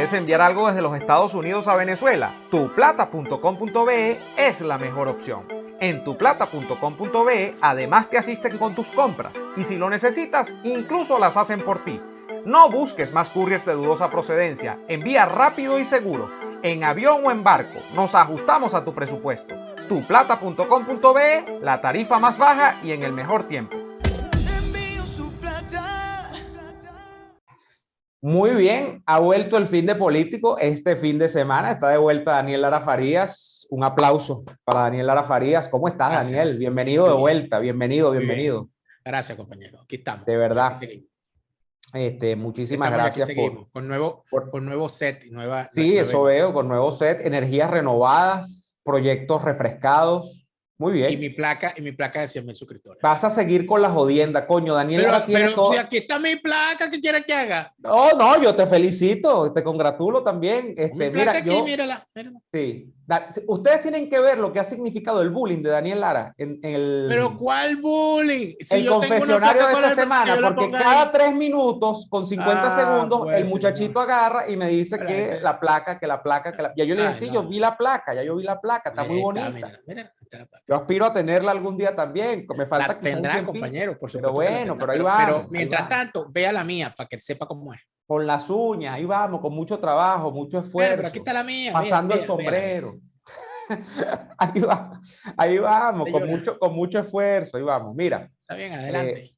¿Quieres enviar algo desde los Estados Unidos a Venezuela? Tuplata.com.be es la mejor opción. En tuplata.com.be además te asisten con tus compras y si lo necesitas, incluso las hacen por ti. No busques más couriers de dudosa procedencia, envía rápido y seguro. En avión o en barco, nos ajustamos a tu presupuesto. Tuplata.com.be, la tarifa más baja y en el mejor tiempo. Muy bien, ha vuelto el fin de político este fin de semana. Está de vuelta Daniel Lara Farías. Un aplauso para Daniel Lara Farías. ¿Cómo estás, gracias, Daniel? Bienvenido de vuelta. Bienvenido. Gracias, compañero. Aquí estamos. De verdad. Muchísimas gracias con nuevo set. Sí, eso veo, con nuevo set, energías renovadas, proyectos refrescados. Muy bien. Y mi placa de 100,000 suscriptores. Vas a seguir con la jodienda, coño. Daniel Lara tiene todo. Si aquí está mi placa, ¿qué quieres que haga? No, yo te felicito, te congratulo también. Mi placa aquí, mírala. Sí. Ustedes tienen que ver lo que ha significado el bullying de Daniel Lara en el... ¿Pero cuál bullying? Si el confesionario de esta semana, porque cada 3 minutos con 50 segundos pues, el muchachito agarra y me dice que la placa. Ya yo le dije, sí, yo vi la placa, está muy bonita. Mira, yo aspiro a tenerla algún día también, me falta la tendrá, compañero, por supuesto. Pero bueno, pero ahí vamos. Pero mientras tanto, vea la mía para que sepa cómo es. Con las uñas, ahí vamos, con mucho trabajo, mucho esfuerzo. Pero aquí está la mía. Pasando el sombrero. Ahí vamos, con mucho esfuerzo, ahí vamos. Mira. Está bien, adelante.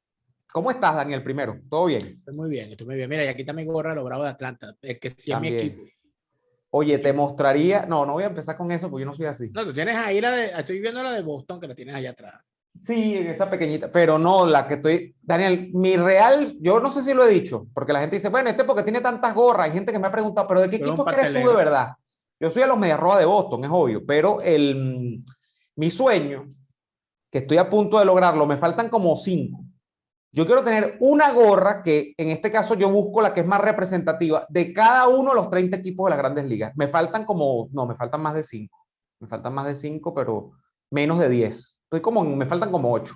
¿Cómo estás, Daniel, primero? ¿Todo bien? Estoy muy bien. Mira, y aquí está mi gorra de los Bravos de Atlanta, el que sí es mi equipo. Oye, te mostraría... No voy a empezar con eso porque yo no soy así. No, tú tienes ahí estoy viendo la de Boston, que la tienes allá atrás. Sí, en esa pequeñita, pero no, la que estoy... Daniel, mi real, yo no sé si lo he dicho, porque la gente dice, bueno, porque tiene tantas gorras, hay gente que me ha preguntado, pero ¿de qué equipo eres tú de verdad? Yo soy de los Medias Rojas de Boston, es obvio, pero mi sueño, que estoy a punto de lograrlo, me faltan como 5. Yo quiero tener una gorra que, en este caso, yo busco la que es más representativa de cada uno de los 30 equipos de las Grandes Ligas. Me faltan más de 5. Me faltan más de 5, pero menos de 10. Me faltan como 8.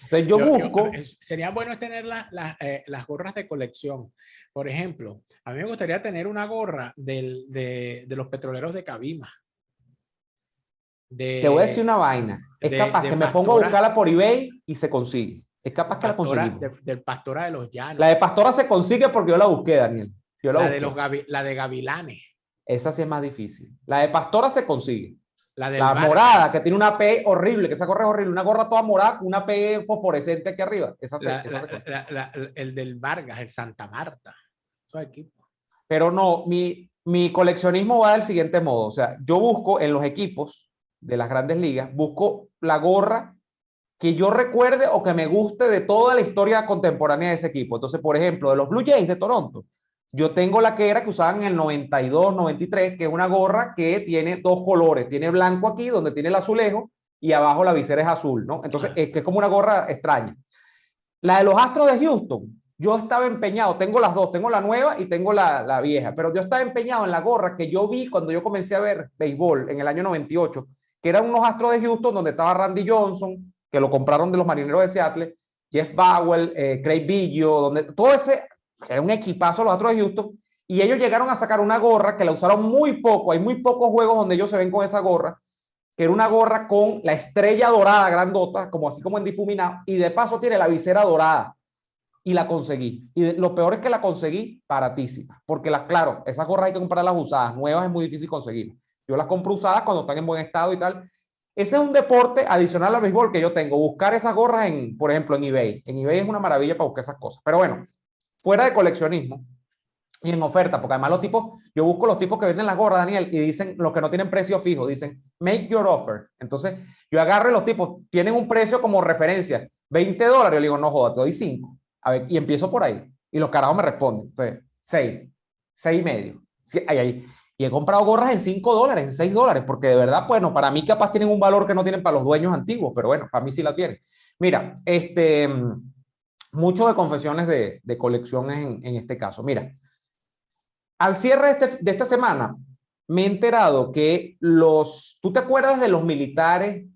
Entonces yo busco... Sería bueno tener las gorras de colección. Por ejemplo, a mí me gustaría tener una gorra de los petroleros de Cabima. Te voy a decir una vaina. Es capaz que me pongo a buscarla por eBay y se consigue. Es capaz que la conseguimos. Del Pastora de los Llanos. La de Pastora se consigue porque yo la busqué, Daniel. La de Gavilanes. Esa sí es más difícil. La de Pastora se consigue. La morada, que tiene una P horrible, que esa gorra es horrible. Una gorra toda morada con una P fosforescente aquí arriba. El del Vargas, el Santa Marta. Esos equipos. Pero no, mi coleccionismo va del siguiente modo. O sea, yo busco en los equipos de las Grandes Ligas, busco la gorra que yo recuerde o que me guste de toda la historia contemporánea de ese equipo. Entonces, por ejemplo, de los Blue Jays de Toronto, yo tengo la que usaban en el 92, 93, que es una gorra que tiene 2 colores. Tiene blanco aquí, donde tiene el azulejo, y abajo la visera es azul, ¿no? Entonces, que es como una gorra extraña. La de los Astros de Houston, yo estaba empeñado, tengo las dos, tengo la nueva y tengo la vieja, pero yo estaba empeñado en la gorra que yo vi cuando yo comencé a ver béisbol en el año 98, que eran unos Astros de Houston donde estaba Randy Johnson, que lo compraron de los Marineros de Seattle, Jeff Bowell, Craig Biggio, donde todo ese, era un equipazo los Astros de Houston, y ellos llegaron a sacar una gorra que la usaron muy poco, hay muy pocos juegos donde ellos se ven con esa gorra, que era una gorra con la estrella dorada grandota, así como en difuminado, y de paso tiene la visera dorada, y la conseguí, y lo peor es que la conseguí baratísima, porque claro, esas gorras hay que comprarlas usadas, nuevas es muy difícil conseguir, yo las compro usadas cuando están en buen estado y tal. Ese es un deporte adicional al béisbol que yo tengo, buscar esas gorras por ejemplo, en eBay. En eBay es una maravilla para buscar esas cosas. Pero bueno, fuera de coleccionismo y en oferta, porque además yo busco los tipos que venden las gorras, Daniel, y dicen, los que no tienen precio fijo, dicen, make your offer. Entonces, yo agarro y los tipos, tienen un precio como referencia, $20, yo le digo, no joda, te doy 5. A ver, y empiezo por ahí. Y los carajos me responden, entonces, 6, 6.5. Sí, ahí. Y he comprado gorras en $5, en $6, porque de verdad, bueno, para mí capaz tienen un valor que no tienen para los dueños antiguos, pero bueno, para mí sí la tienen. Mira, mucho de confesiones de colecciones en este caso. Mira, al cierre de esta semana, me he enterado que ¿tú te acuerdas de los militares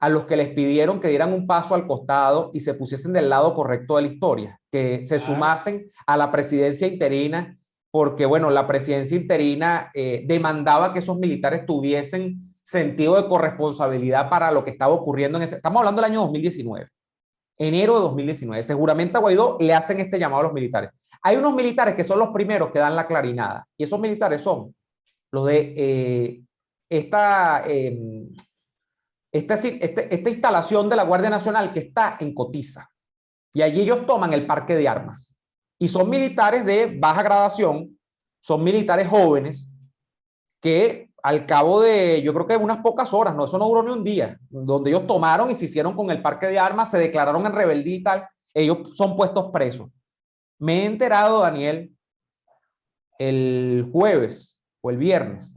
a los que les pidieron que dieran un paso al costado y se pusiesen del lado correcto de la historia? Que se sumasen a la presidencia interina porque, bueno, la presidencia interina demandaba que esos militares tuviesen sentido de corresponsabilidad para lo que estaba ocurriendo en ese... Estamos hablando del año 2019, enero de 2019. Se juramenta a Guaidó, le hacen este llamado a los militares. Hay unos militares que son los primeros que dan la clarinada, y esos militares son los de esta instalación de la Guardia Nacional que está en Cotiza. Y allí ellos toman el parque de armas. Y son militares de baja gradación, son militares jóvenes que al cabo de, yo creo que unas pocas horas, no, eso no duró ni un día, donde ellos tomaron y se hicieron con el parque de armas, se declararon en rebeldía y tal, ellos son puestos presos. Me he enterado, Daniel, el jueves o el viernes,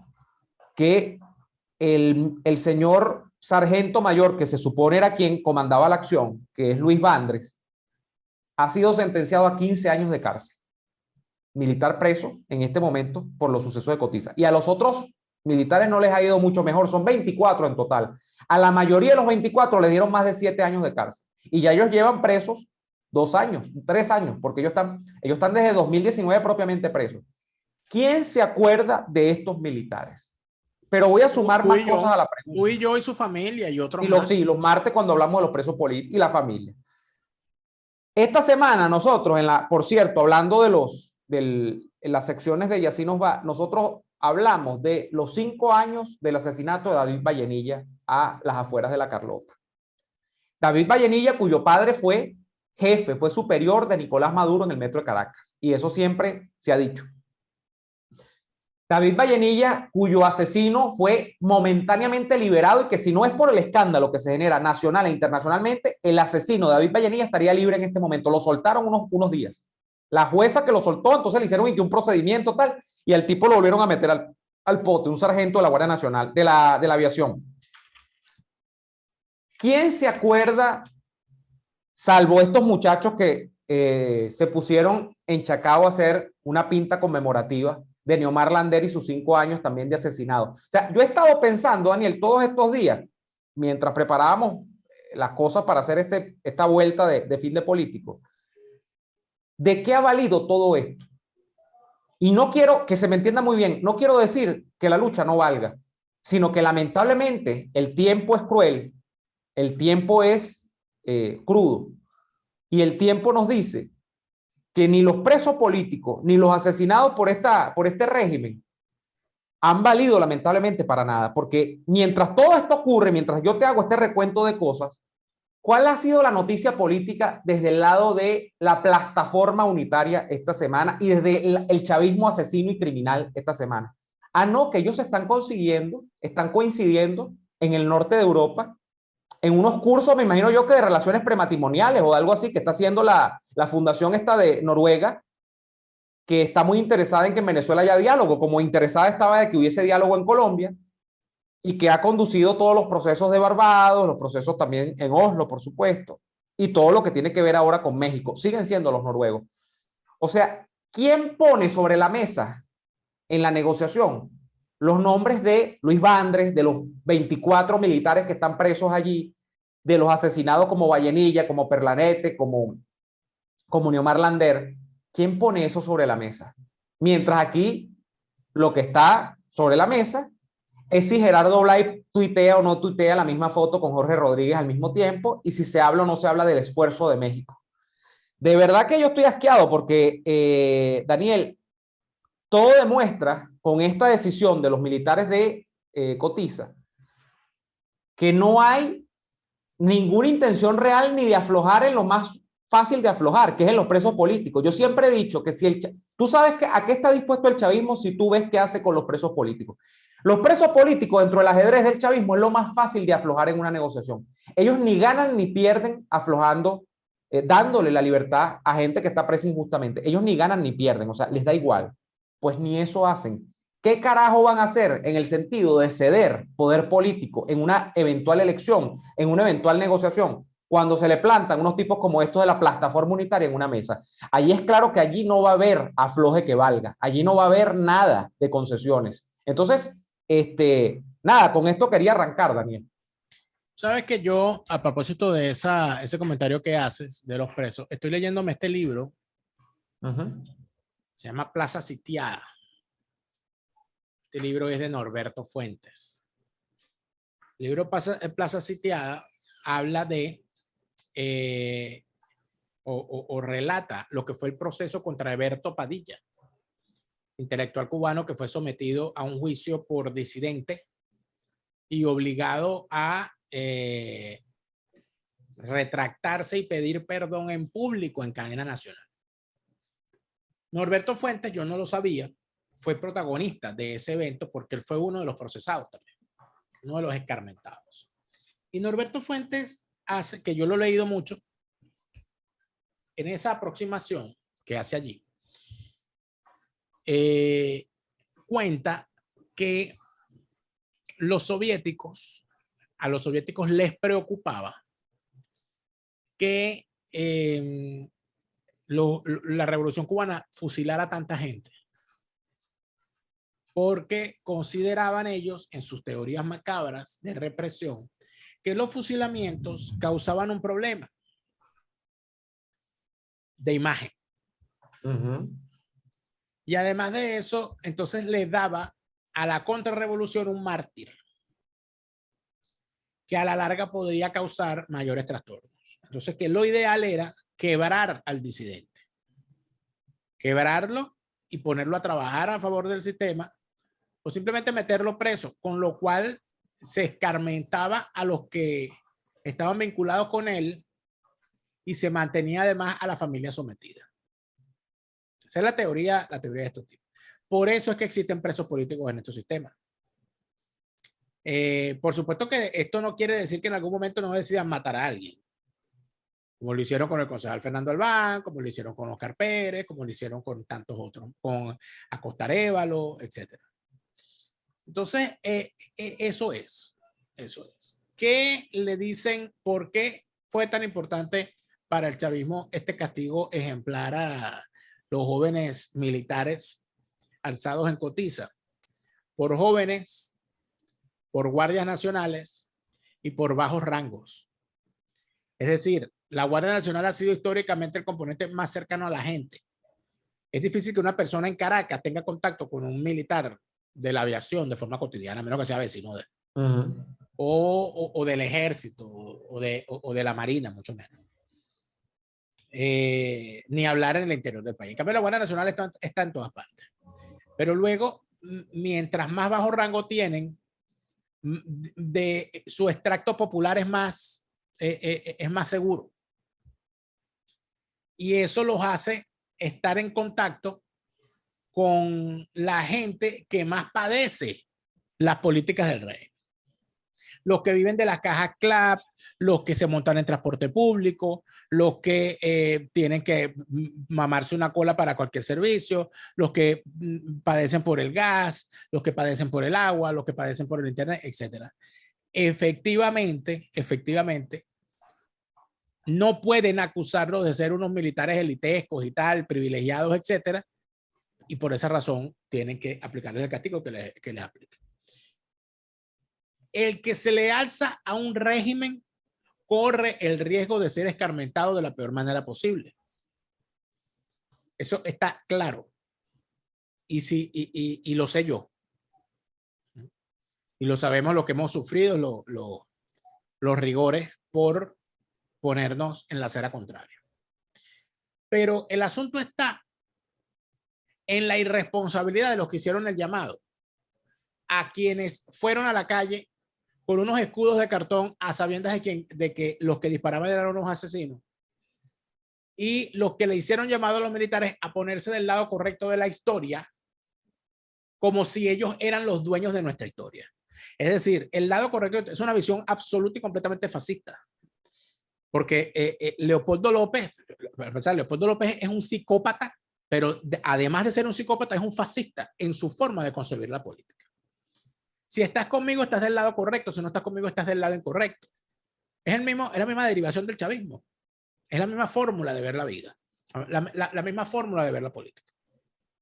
que el señor sargento mayor, que se supone era quien comandaba la acción, que es Luis Vandres, ha sido sentenciado a 15 años de cárcel. Militar preso en este momento por los sucesos de Cotiza. Y a los otros militares no les ha ido mucho mejor, son 24 en total. A la mayoría de los 24 le dieron más de 7 años de cárcel. Y ya ellos llevan presos 2 años, 3 años, porque ellos están desde 2019 propiamente presos. ¿Quién se acuerda de estos militares? Pero voy a sumar más cosas a la pregunta. Tú y yo y su familia y otros más. Sí, los martes cuando hablamos de los presos políticos y la familia. Esta semana nosotros, por cierto, hablando en las secciones de Y Así Nos Va, nosotros hablamos de los 5 años del asesinato de David Vallenilla a las afueras de La Carlota. David Vallenilla, cuyo padre fue jefe, fue superior de Nicolás Maduro en el metro de Caracas. Y eso siempre se ha dicho. David Vallenilla, cuyo asesino fue momentáneamente liberado y que si no es por el escándalo que se genera nacional e internacionalmente, el asesino de David Vallenilla estaría libre en este momento. Lo soltaron unos días. La jueza que lo soltó, entonces le hicieron un procedimiento tal y al tipo lo volvieron a meter al pote, un sargento de la Guardia Nacional, de la aviación. ¿Quién se acuerda, salvo estos muchachos que se pusieron en Chacao a hacer una pinta conmemorativa de Neomar Lander y sus 5 años también de asesinado? O sea, yo he estado pensando, Daniel, todos estos días, mientras preparábamos las cosas para hacer esta vuelta de fin de político, ¿de qué ha valido todo esto? Y no quiero que se me entienda muy bien, no quiero decir que la lucha no valga, sino que lamentablemente el tiempo es cruel, el tiempo es crudo, y el tiempo nos dice que ni los presos políticos, ni los asesinados por este régimen han valido lamentablemente para nada, porque mientras todo esto ocurre, mientras yo te hago este recuento de cosas, ¿cuál ha sido la noticia política desde el lado de la plataforma unitaria esta semana y desde el chavismo asesino y criminal esta semana? Ah, no, que ellos están coincidiendo en el norte de Europa en unos cursos, me imagino yo que de relaciones prematrimoniales o algo así, que está haciendo la fundación esta de Noruega, que está muy interesada en que en Venezuela haya diálogo, como interesada estaba de que hubiese diálogo en Colombia, y que ha conducido todos los procesos de Barbados, los procesos también en Oslo, por supuesto, y todo lo que tiene que ver ahora con México. Siguen siendo los noruegos. O sea, ¿quién pone sobre la mesa en la negociación los nombres de Luis Vandres, de los 24 militares que están presos allí, de los asesinados como Vallenilla, como Perlanete, como Neomar Lander? ¿Quién pone eso sobre la mesa? Mientras aquí lo que está sobre la mesa es si Gerardo Blay tuitea o no tuitea la misma foto con Jorge Rodríguez al mismo tiempo, y si se habla o no se habla del esfuerzo de México. De verdad que yo estoy asqueado porque, Daniel, todo demuestra con esta decisión de los militares de Cotiza que no hay ninguna intención real ni de aflojar en lo más fácil de aflojar, que es en los presos políticos. Yo siempre he dicho que si tú sabes a qué está dispuesto el chavismo si tú ves qué hace con los presos políticos. Los presos políticos dentro del ajedrez del chavismo es lo más fácil de aflojar en una negociación. Ellos ni ganan ni pierden aflojando, dándole la libertad a gente que está presa injustamente. Ellos ni ganan ni pierden, o sea, les da igual. Pues ni eso hacen. ¿Qué carajo van a hacer en el sentido de ceder poder político en una eventual elección, en una eventual negociación, cuando se le plantan unos tipos como estos de la plataforma unitaria en una mesa? Allí es claro que allí no va a haber afloje que valga, allí no va a haber nada de concesiones. Entonces, nada, con esto quería arrancar, Daniel. Sabes que yo, a propósito de ese comentario que haces de los presos, estoy leyéndome este libro Se llama Plaza Sitiada. Este libro es de Norberto Fuentes. El libro Plaza Sitiada habla de o relata lo que fue el proceso contra Eberto Padilla, intelectual cubano que fue sometido a un juicio por disidente y obligado a retractarse y pedir perdón en público en cadena nacional. Norberto Fuentes, yo no lo sabía, fue protagonista de ese evento porque él fue uno de los procesados también, uno de los escarmentados. Y Norberto Fuentes hace, que yo lo he leído mucho, en esa aproximación que hace allí, cuenta que a los soviéticos les preocupaba que la Revolución Cubana fusilara a tanta gente, porque consideraban ellos, en sus teorías macabras de represión, que los fusilamientos causaban un problema de imagen. Y además de eso, entonces le daba a la contrarrevolución un mártir que a la larga podría causar mayores trastornos. Entonces, que lo ideal era quebrar al disidente, quebrarlo y ponerlo a trabajar a favor del sistema o simplemente meterlo preso, con lo cual se escarmentaba a los que estaban vinculados con él y se mantenía además a la familia sometida. Esa es la teoría de estos tipos. Por eso es que existen presos políticos en estos sistemas. Por supuesto que esto no quiere decir que en algún momento no decidan matar a alguien, como lo hicieron con el concejal Fernando Albán, como lo hicieron con Oscar Pérez, como lo hicieron con tantos otros, con Acosta Arévalo, etc. Entonces, eso es. ¿Qué le dicen? ¿Por qué fue tan importante para el chavismo este castigo ejemplar a los jóvenes militares alzados en cotiza? Por jóvenes, por guardias nacionales y por bajos rangos. Es decir, la Guardia Nacional ha sido históricamente el componente más cercano a la gente. Es difícil que una persona en Caracas tenga contacto con un militar de la aviación de forma cotidiana, a menos que sea vecino de o del ejército o de la marina, mucho menos. Ni hablar en el interior del país. En cambio, la Guardia Nacional está en todas partes. Pero luego, mientras más bajo rango tienen, de su extracto popular es más seguro. Y eso los hace estar en contacto con la gente que más padece las políticas del rey. Los que viven de la caja CLAP, los que se montan en transporte público, los que tienen que mamarse una cola para cualquier servicio, los que padecen por el gas, los que padecen por el agua, los que padecen por el internet, etc. Efectivamente, no pueden acusarlos de ser unos militares elitescos y tal, privilegiados, etc. Y por esa razón tienen que aplicarles el castigo que les aplica. El que se le alza a un régimen corre el riesgo de ser escarmentado de la peor manera posible. Eso está claro. Y lo sé yo. Y lo sabemos lo que hemos sufrido, los rigores por ponernos en la acera contraria. Pero el asunto está en la irresponsabilidad de los que hicieron el llamado, a quienes fueron a la calle con unos escudos de cartón a sabiendas de que los que disparaban eran unos asesinos, y los que le hicieron llamado a los militares a ponerse del lado correcto de la historia, como si ellos eran los dueños de nuestra historia. Es decir, el lado correcto es una visión absoluta y completamente fascista. Porque Leopoldo López es un psicópata, pero además de ser un psicópata, es un fascista en su forma de concebir la política. Si estás conmigo, estás del lado correcto. Si no estás conmigo, estás del lado incorrecto. Es la misma derivación del chavismo. Es la misma fórmula de ver la vida. La misma fórmula de ver la política.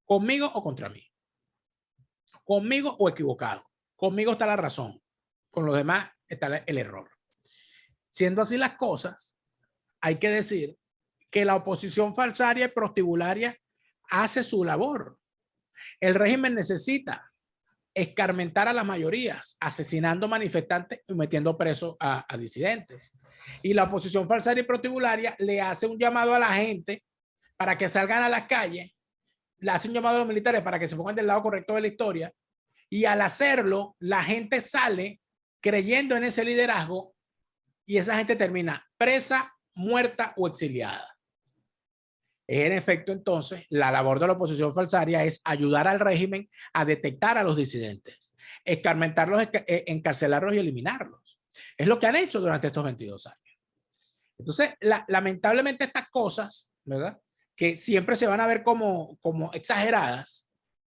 Conmigo o contra mí. Conmigo o equivocado. Conmigo está la razón. Con los demás está el error. Siendo así las cosas, hay que decir que la oposición falsaria y prostibularia hace su labor. El régimen necesita escarmentar a las mayorías, asesinando manifestantes y metiendo presos a disidentes. Y la oposición falsaria y protibularia le hace un llamado a la gente para que salgan a las calles, le hace un llamado a los militares para que se pongan del lado correcto de la historia, y al hacerlo, la gente sale creyendo en ese liderazgo y esa gente termina presa, muerta o exiliada. En efecto, entonces, la labor de la oposición falsaria es ayudar al régimen a detectar a los disidentes, escarmentarlos, encarcelarlos y eliminarlos. Es lo que han hecho durante estos 22 años. Entonces, lamentablemente estas cosas, ¿verdad?, que siempre se van a ver como exageradas.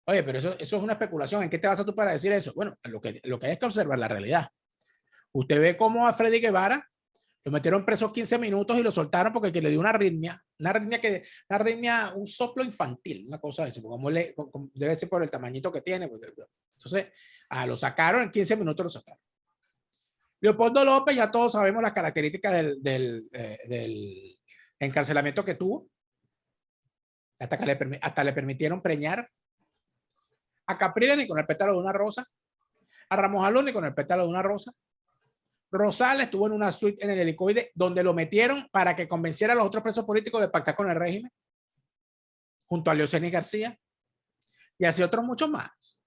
Oye, pero eso es una especulación. ¿En qué te basas tú para decir eso? Bueno, lo que hay es que observar la realidad. Usted ve cómo a Freddy Guevara lo metieron preso 15 minutos y lo soltaron porque le dio una arritmia, un soplo infantil, una cosa de eso, como debe ser por el tamañito que tiene. Pues, entonces, lo sacaron, en 15 minutos lo sacaron. Leopoldo López, ya todos sabemos las características del encarcelamiento que tuvo, hasta le permitieron preñar. A Capriles ni con el pétalo de una rosa, a Ramos Alón ni con el pétalo de una rosa. Rosales estuvo en una suite en el helicoide donde lo metieron para que convenciera a los otros presos políticos de pactar con el régimen, junto a Leoceni García, y así otros muchos más.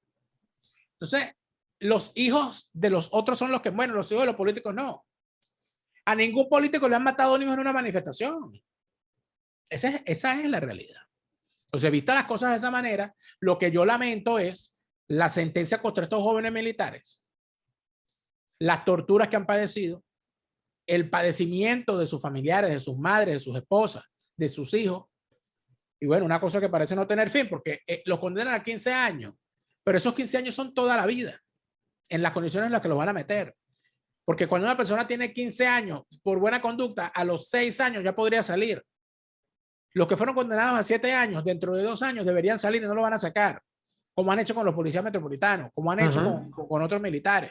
Entonces, los hijos de los otros son los que mueren, los hijos de los políticos no. A ningún político le han matado a un hijo en una manifestación. Esa es la realidad. Entonces, vistas las cosas de esa manera, lo que yo lamento es la sentencia contra estos jóvenes militares, las torturas que han padecido, el padecimiento de sus familiares, de sus madres, de sus esposas, de sus hijos. Y bueno, una cosa que parece no tener fin, porque los condenan a 15 años, pero esos 15 años son toda la vida, en las condiciones en las que los van a meter. Porque cuando una persona tiene 15 años por buena conducta, a los 6 años ya podría salir. Los que fueron condenados a 7 años, dentro de 2 años deberían salir y no lo van a sacar, como han hecho con los policías metropolitanos, como han hecho con otros militares.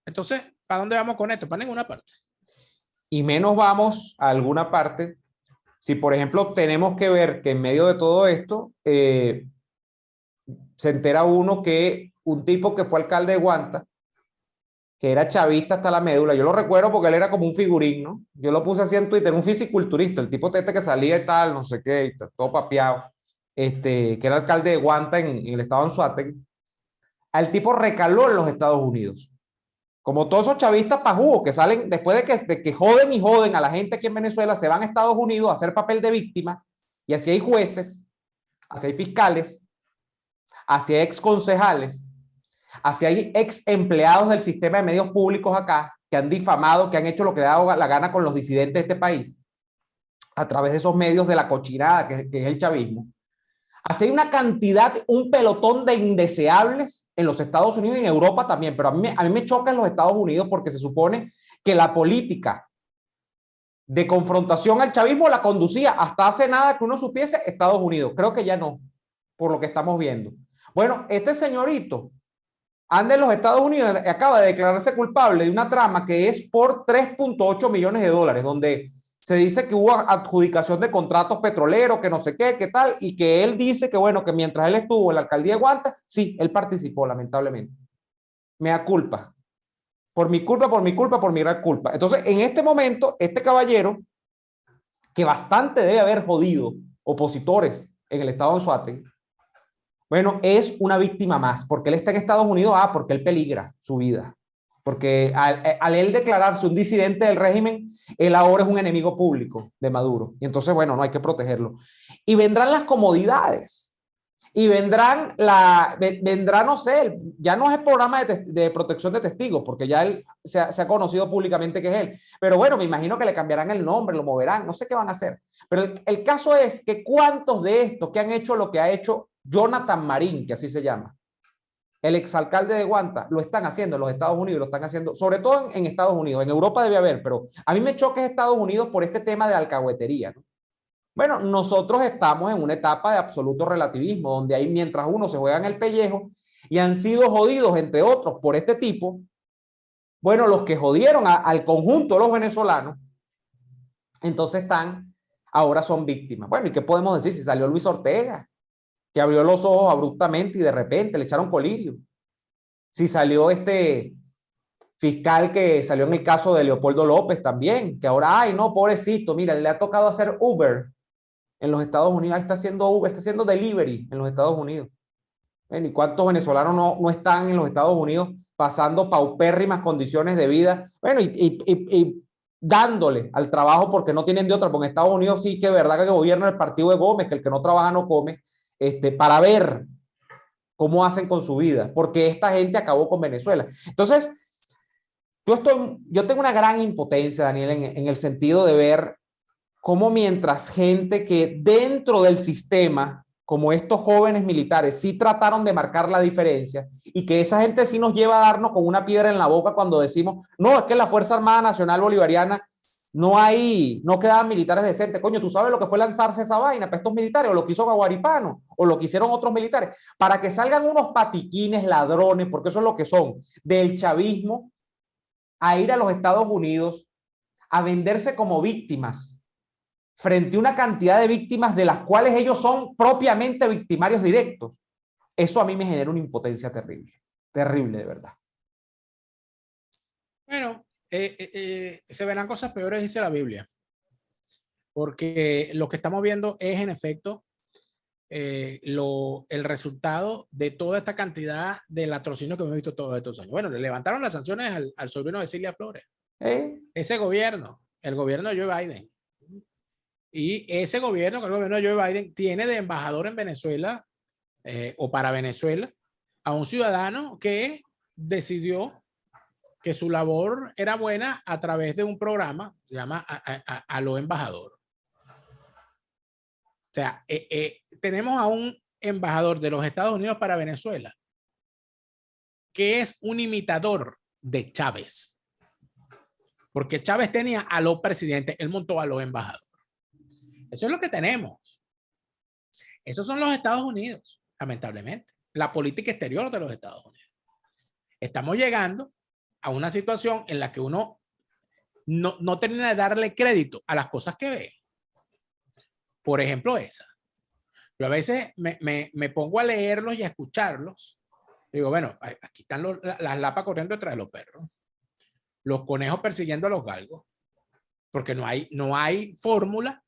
Entonces, ¿para dónde vamos con esto? Para ninguna parte. Y menos vamos a alguna parte si, por ejemplo, tenemos que ver que en medio de todo esto se entera uno que un tipo que fue alcalde de Guanta, que era chavista hasta la médula, yo lo recuerdo porque él era como un figurín, ¿no? Yo lo puse así en Twitter, un fisiculturista, el tipo que salía y tal, no sé qué, todo papeado, que era alcalde de Guanta en el estado de Anzoátegui. Al tipo recaló en los Estados Unidos. Como todos esos chavistas pajugos que salen después de que joden y joden a la gente aquí en Venezuela, se van a Estados Unidos a hacer papel de víctima, y así hay jueces, así hay fiscales, así hay exconcejales, así hay ex empleados del sistema de medios públicos acá que han difamado, que han hecho lo que le ha dado la gana con los disidentes de este país a través de esos medios de la cochinada que es el chavismo. Así hay una cantidad, un pelotón de indeseables en los Estados Unidos y en Europa también, pero a mí me choca en los Estados Unidos porque se supone que la política de confrontación al chavismo la conducía hasta hace nada que uno supiese Estados Unidos. Creo que ya no, por lo que estamos viendo. Bueno, este señorito anda en los Estados Unidos, acaba de declararse culpable de una trama que es por 3.8 millones de dólares, donde se dice que hubo adjudicación de contratos petroleros, que no sé qué, qué tal, y que él dice que bueno, que mientras él estuvo en la alcaldía de Guanta, sí, él participó, lamentablemente. Me da culpa. Por mi culpa, por mi culpa, por mi gran culpa. Entonces, en este momento, este caballero, que bastante debe haber jodido opositores en el estado de Anzoátegui, bueno, es una víctima más, porque él está en Estados Unidos, porque él peligra su vida. Porque al él declararse un disidente del régimen, él ahora es un enemigo público de Maduro. Y entonces, bueno, no hay que protegerlo. Y vendrán las comodidades. Y vendrán, no sé, ya no es el programa de protección de testigos, porque ya él se ha conocido públicamente que es él. Pero bueno, me imagino que le cambiarán el nombre, lo moverán, no sé qué van a hacer. Pero el caso es que cuántos de estos que han hecho lo que ha hecho Jonathan Marín, que así se llama, el exalcalde de Guanta, lo están haciendo en los Estados Unidos, lo están haciendo, sobre todo en Estados Unidos. En Europa debe haber, pero a mí me choca Estados Unidos por este tema de alcahuetería, ¿no? Bueno, nosotros estamos en una etapa de absoluto relativismo, donde ahí mientras uno se juega en el pellejo y han sido jodidos, entre otros, por este tipo, bueno, los que jodieron al conjunto de los venezolanos, entonces ahora son víctimas. Bueno, ¿y qué podemos decir si salió Luis Ortega? que abrió los ojos abruptamente y de repente le echaron colirio. Si salió este fiscal que salió en el caso de Leopoldo López también, que ahora, ay, no, pobrecito, mira, le ha tocado hacer Uber en los Estados Unidos, ahí está haciendo Uber, está haciendo delivery en los Estados Unidos. ¿Y cuántos venezolanos no están en los Estados Unidos pasando paupérrimas condiciones de vida? Bueno, y dándole al trabajo porque no tienen de otra, porque en Estados Unidos sí que es verdad que gobierna el partido de Gómez, que el que no trabaja no come, para ver cómo hacen con su vida, porque esta gente acabó con Venezuela. Entonces, yo tengo una gran impotencia, Daniel, en el sentido de ver cómo mientras gente que dentro del sistema, como estos jóvenes militares, sí trataron de marcar la diferencia y que esa gente sí nos lleva a darnos con una piedra en la boca cuando decimos, no, es que en la Fuerza Armada Nacional Bolivariana no quedaban militares decentes. Coño, ¿tú sabes lo que fue lanzarse esa vaina para estos militares? O lo que hizo Gaguaripano, o lo que hicieron otros militares, para que salgan unos patiquines ladrones, porque eso es lo que son, del chavismo, a ir a los Estados Unidos a venderse como víctimas frente a una cantidad de víctimas de las cuales ellos son propiamente victimarios directos. Eso a mí me genera una impotencia terrible, terrible de verdad. Bueno, se verán cosas peores, dice la Biblia, porque lo que estamos viendo es en efecto el resultado de toda esta cantidad de latrocinio que hemos visto todos estos años. Bueno, le levantaron las sanciones al sobrino de Cilia Flores. Ese gobierno, el gobierno de Joe Biden. Y ese gobierno, el gobierno de Joe Biden, tiene de embajador en Venezuela o para Venezuela a un ciudadano que decidió que su labor era buena a través de un programa, se llama a lo embajador. O sea, tenemos a un embajador de los Estados Unidos para Venezuela que es un imitador de Chávez. Porque Chávez tenía a los presidentes, él montó a los embajadores. Eso es lo que tenemos. Esos son los Estados Unidos, lamentablemente. La política exterior de los Estados Unidos. Estamos llegando a una situación en la que uno no termina de darle crédito a las cosas que ve. Por ejemplo, esa. Yo a veces me pongo a leerlos y a escucharlos. Digo, bueno, aquí están las lapas corriendo detrás de los perros. Los conejos persiguiendo a los galgos. Porque no hay fórmula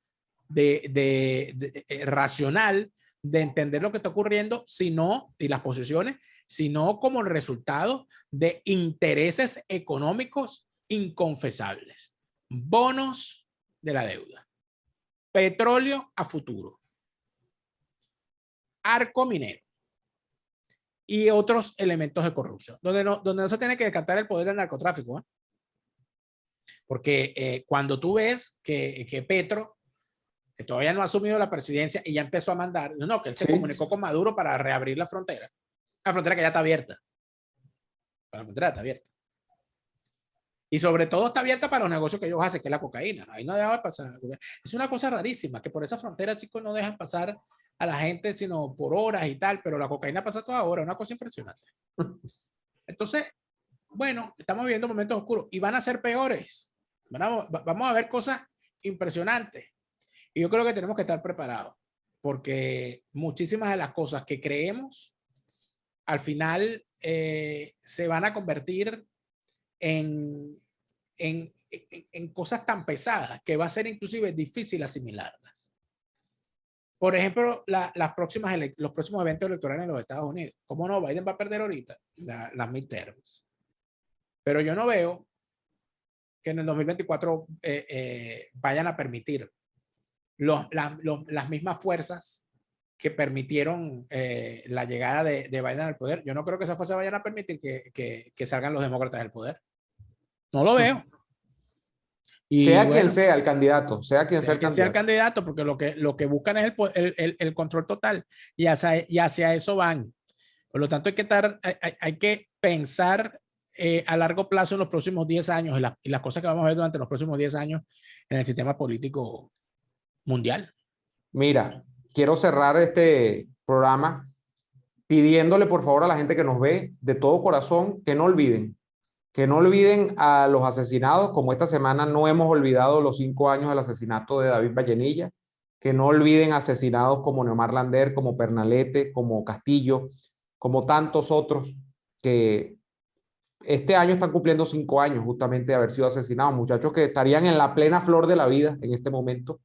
racional de entender lo que está ocurriendo, sino, y las posiciones, sino como el resultado de intereses económicos inconfesables. Bonos de la deuda. Petróleo a futuro. Arco minero. Y otros elementos de corrupción. Donde no se tiene que descartar el poder del narcotráfico. Porque cuando tú ves que Petro, que todavía no ha asumido la presidencia y ya empezó a mandar, no, que él se comunicó con Maduro para reabrir la frontera que ya está abierta. La frontera está abierta. Y sobre todo está abierta para los negocios que ellos hacen, que es la cocaína. Ahí no deja pasar. Es una cosa rarísima, que por esa frontera, chicos, no dejan pasar a la gente, sino por horas y tal, pero la cocaína pasa toda hora, una cosa impresionante. Entonces, bueno, estamos viviendo momentos oscuros y van a ser peores. Vamos a ver cosas impresionantes. Y yo creo que tenemos que estar preparados, porque muchísimas de las cosas que creemos, al final se van a convertir en cosas tan pesadas que va a ser inclusive difícil asimilarlas. Por ejemplo, los próximos eventos electorales en los Estados Unidos. ¿Cómo no? Biden va a perder ahorita las midterms. Pero yo no veo que en el 2024 vayan a permitir las mismas fuerzas que permitieron la llegada de Biden al poder. Yo no creo que esas fuerzas vayan a permitir que salgan los demócratas del poder. No lo veo. Y sea quien sea el candidato, sea quien sea el candidato, porque lo que buscan es el control total y hacia eso van. Por lo tanto, hay que pensar a largo plazo en los próximos 10 años y las cosas que vamos a ver durante los próximos 10 años en el sistema político mundial. Mira, quiero cerrar este programa pidiéndole por favor a la gente que nos ve de todo corazón que no olviden a los asesinados, como esta semana no hemos olvidado los 5 años del asesinato de David Vallenilla, que no olviden asesinados como Neomar Lander, como Pernalete, como Castillo, como tantos otros que este año están cumpliendo 5 años justamente de haber sido asesinados, muchachos que estarían en la plena flor de la vida en este momento.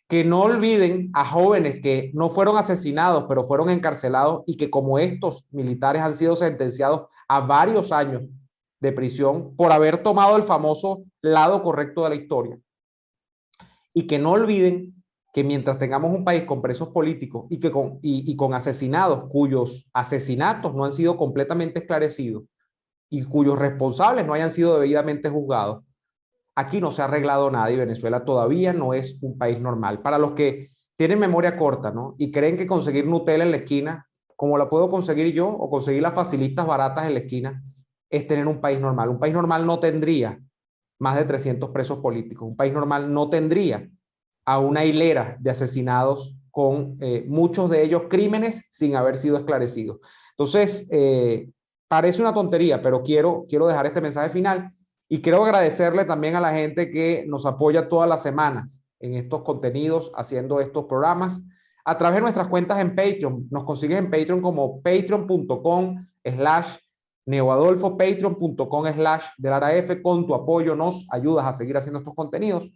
Que no olviden a jóvenes que no fueron asesinados, pero fueron encarcelados y que como estos militares han sido sentenciados a varios años de prisión por haber tomado el famoso lado correcto de la historia. Y que no olviden que mientras tengamos un país con presos políticos y con asesinados cuyos asesinatos no han sido completamente esclarecidos y cuyos responsables no hayan sido debidamente juzgados, aquí no se ha arreglado nada y Venezuela todavía no es un país normal. Para los que tienen memoria corta, ¿no? Y creen que conseguir Nutella en la esquina, como la puedo conseguir yo, o conseguir las facilitas baratas en la esquina, es tener un país normal. Un país normal no tendría más de 300 presos políticos. Un país normal no tendría a una hilera de asesinados con muchos de ellos crímenes sin haber sido esclarecidos. Entonces, parece una tontería, pero quiero dejar este mensaje final y quiero agradecerle también a la gente que nos apoya todas las semanas en estos contenidos, haciendo estos programas, a través de nuestras cuentas en Patreon. Nos consigues en Patreon como patreon.com/neoadolfo, patreon.com/delaraf. Con tu apoyo nos ayudas a seguir haciendo estos contenidos.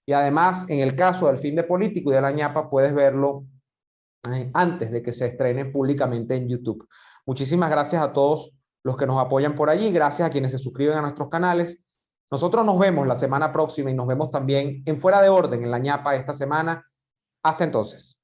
Y además, en el caso del fin de político y de la ñapa, puedes verlo antes de que se estrene públicamente en YouTube. Muchísimas gracias a todos los que nos apoyan por allí. Gracias a quienes se suscriben a nuestros canales. Nosotros nos vemos la semana próxima y nos vemos también en Fuera de Orden, en la ñapa esta semana. Hasta entonces.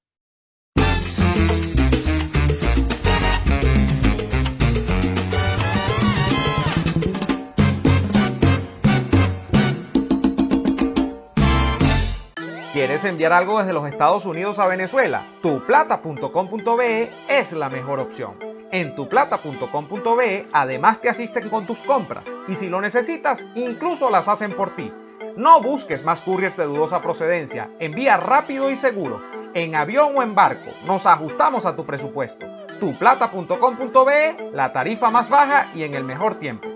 ¿Quieres enviar algo desde los Estados Unidos a Venezuela? Tuplata.com.be es la mejor opción. En tuplata.com.be además te asisten con tus compras y si lo necesitas, incluso las hacen por ti. No busques más couriers de dudosa procedencia, envía rápido y seguro, en avión o en barco, nos ajustamos a tu presupuesto. Tuplata.com.be, la tarifa más baja y en el mejor tiempo.